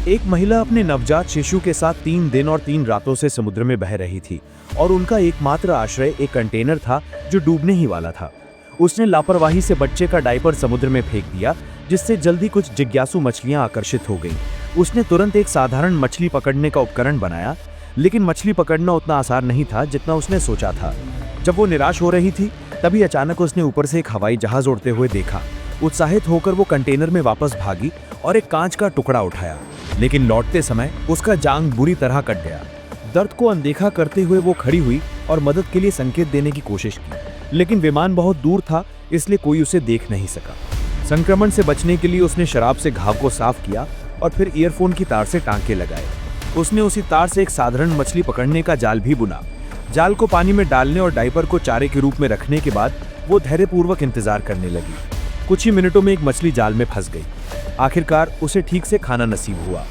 एक महिला अपने नवजात शिशु के साथ 3 दिन और 3 रातों से समुद्र में बह रही थी और उनका एकमात्र आश्रय एक कंटेनर था जो डूबने ही वाला था। उसने लापरवाही से बच्चे का डायपर समुद्र में फेंक दिया, जिससे जल्दी कुछ जिज्ञासु मछलियां आकर्षित हो गईं। उसने तुरंत एक साधारण मछली पकड़ने का उपकरण बनाया, लेकिन मछली पकड़ना उतना आसान नहीं था जितना उसने सोचा था। जब वो निराश हो रही थी, तभी अचानक उसने ऊपर से एक हवाई जहाज उड़ते हुए देखा। उत्साहित होकर वो कंटेनर में वापस भागी और एक कांच का टुकड़ा उठाया, लेकिन लौटते समय उसका जांघ बुरी तरह कट गया। दर्द को अनदेखा करते हुए वो खड़ी हुई और मदद के लिए संकेत देने की कोशिश की, लेकिन विमान बहुत दूर था, इसलिए कोई उसे देख नहीं सका। संक्रमण से बचने के लिए उसने शराब से घाव को साफ किया और फिर ईयरफोन की तार से टांके लगाए। उसने उसी तार से एक साधारण मछली पकड़ने का जाल भी बुना। जाल को पानी में डालने और डायपर को चारे के रूप में रखने के बाद वो धैर्यपूर्वक इंतजार करने लगी। कुछ ही मिनटों में एक मछली जाल में फंस गई। आखिरकार उसे ठीक से खाना नसीब हुआ।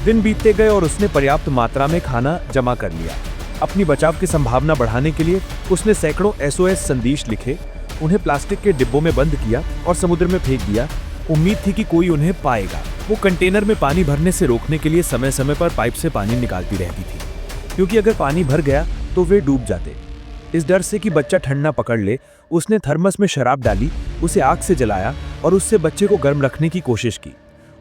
दिन बीतते गए और उसने पर्याप्त मात्रा में खाना जमा कर लिया। अपनी बचाव की संभावना बढ़ाने के लिए उसने सैकड़ों SOS संदेश लिखे, उन्हें प्लास्टिक के डिब्बों में बंद किया और समुद्र में फेंक दिया। उम्मीद थी कि कोई उन्हें पाएगा। वो कंटेनर में पानी भरने से रोकने के लिए समय समय पर पाइप से पानी निकालती रहती थी, क्योंकि अगर पानी भर गया तो वे डूब जाते। इस डर से कि बच्चा ठंड न पकड़ ले, उसने थर्मस में शराब डाली, उसे आग से जलाया और उससे बच्चे को गर्म रखने की कोशिश की।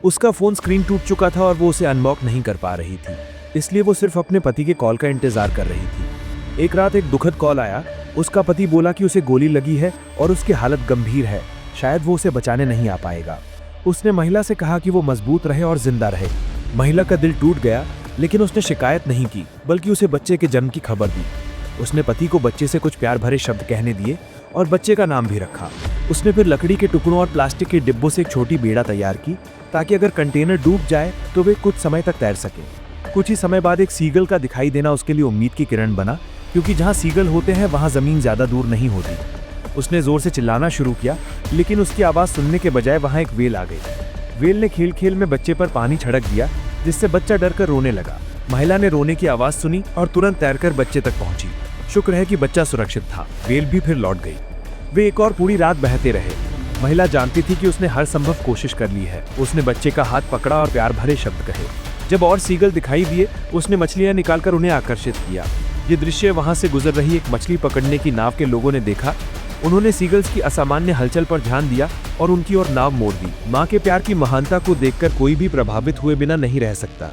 उसका फोन स्क्रीन टूट चुका था और वो उसे अनलॉक नहीं कर पा रही थी, इसलिए वो सिर्फ अपने पति के कॉल का इंतजार कर रही थी। एक रात एक दुखद कॉल आया। उसका पति बोला कि उसे गोली लगी है और उसकी हालत गंभीर है, शायद वो उसे बचाने नहीं आ पाएगा। उसने महिला से कहा कि वो मजबूत रहे और जिंदा रहे। महिला का दिल टूट गया, लेकिन उसने शिकायत नहीं की, बल्कि उसे बच्चे के जन्म की खबर दी। उसने पति को बच्चे से कुछ प्यार भरे शब्द कहने दिए और बच्चे का नाम भी रखा। उसने फिर लकड़ी के टुकड़ों और प्लास्टिक के डिब्बों से एक छोटी बेड़ा तैयार की, ताकि अगर कंटेनर डूब जाए तो वे कुछ समय तक तैर सके। कुछ ही समय बाद एक सीगल का दिखाई देना उसके लिए उम्मीद की किरण बना, क्योंकि जहाँ सीगल होते हैं वहाँ जमीन ज्यादा दूर नहीं होती। उसने जोर से चिल्लाना शुरू किया, लेकिन उसकी आवाज सुनने के बजाय वहाँ एक व्हेल आ गई। व्हेल ने खेल खेल में बच्चे पर पानी छिड़क दिया, जिससे बच्चा डरकर रोने लगा। महिला ने रोने की आवाज सुनी और तुरंत तैरकर बच्चे तक पहुंची। शुक्र है कि बच्चा सुरक्षित था। व्हेल भी फिर लौट गई। वे एक और पूरी रात बहते रहे। महिला जानती थी कि उसने हर संभव कोशिश कर ली है। उसने बच्चे का हाथ पकड़ा और प्यार भरे शब्द कहे। जब और सीगल दिखाई दिए, उसने मछलियां निकालकर उन्हें आकर्षित किया। ये दृश्य वहां से गुजर रही एक मछली पकड़ने की नाव के लोगों ने देखा। उन्होंने सीगल्स की असामान्य हलचल पर ध्यान दिया और उनकी ओर नाव मोड़ दी। माँ के प्यार की महानता को देखकर कोई भी प्रभावित हुए बिना नहीं रह सकता।